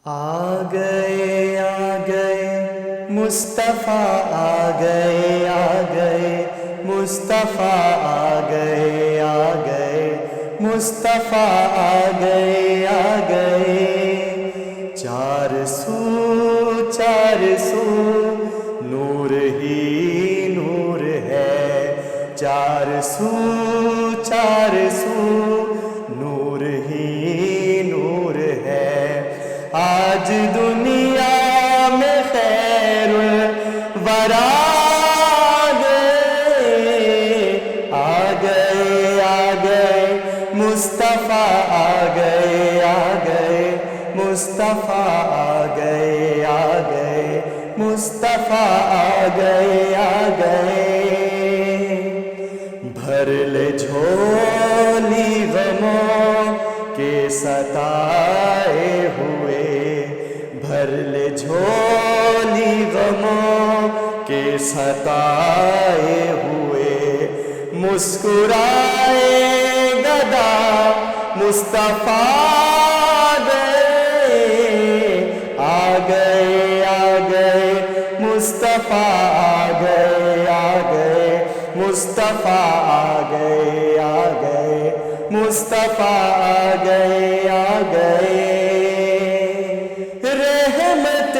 آ گئے مصطفیٰ آ گئے مصطفیٰ آ گئے مصطفیٰ آ گئے چار سو نور ہی نور ہے چار سو نور ہی نور ہے آج دنیا میں خیر الورا آ گئے مصطفیٰ آ گئے مصطفیٰ آ گئے مصطفیٰ آ گئے بھر لے جھولی غموں کے ستائے ہوئے بھر لے جھولی غموں کے ستائے ہوئے مسکرائے گدا مصطفیٰ آ گئے مصطفیٰ آ گئے مصطفیٰ آ گئے مصطفیٰ آ گئے رحمت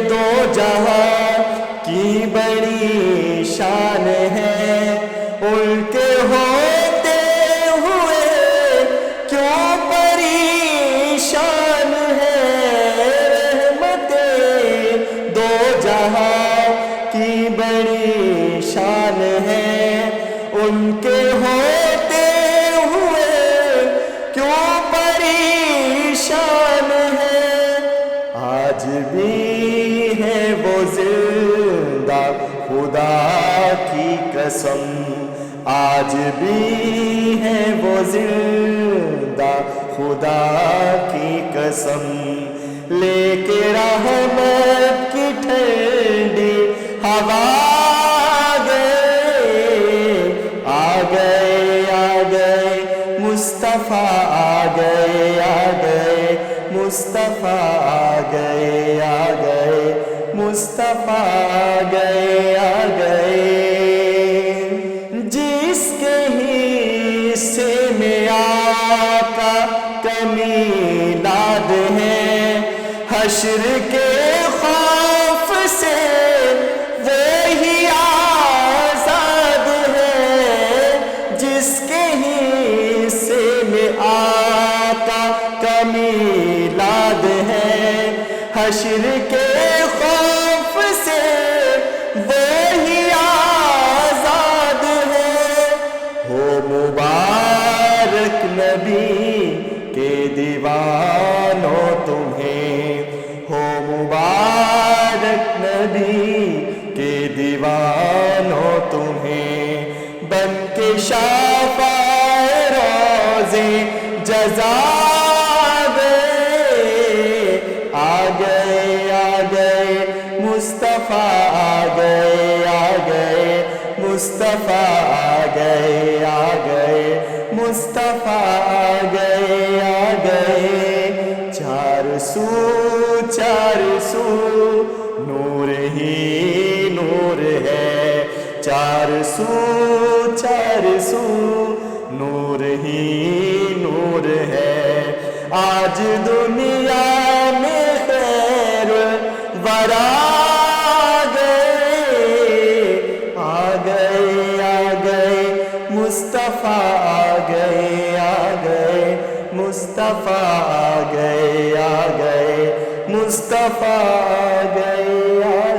دو جہاں کی بڑی شان ہے ان کے ہوتے ہوئے کیوں پریشان ہے رحمت دو جہاں کی بڑی شان ہے ان کے ہوتے ہوئے کیوں پریشان ہے آج بھی ہے وہ زندہ خدا کی قسم آج بھی ہے وہ زندہ خدا کی قسم لے کے رحمت کی ٹھنڈی ہوا آ گئے مصطفیٰ آ گئے مصطفیٰ آ گئے مصطفیٰ آ گئے جس کے حصے میں آقا کا میلاد ہے حشر کے خوف سے وہی آزاد ہے جس کے حصے میں آقا کا میلاد ہے حشر کے خوف سے وہی آزاد ہے ہو مبارک نبی کے دیوانوں تمہیں ہو مبارک نبی کے دیوانوں تمہیں بن کے شفاعِ روزے جزا آ گئے مصطفیٰ آ گئے مصطفیٰ آ گئے مصطفیٰ آ گئے چار سو نور ہی نور ہے چار سو نور ہی نور ہے آج دنیا میں خیر ورا آ گئے مصطفیٰ آ گئے مصطفیٰ آ گئے مصطفیٰ آ گئے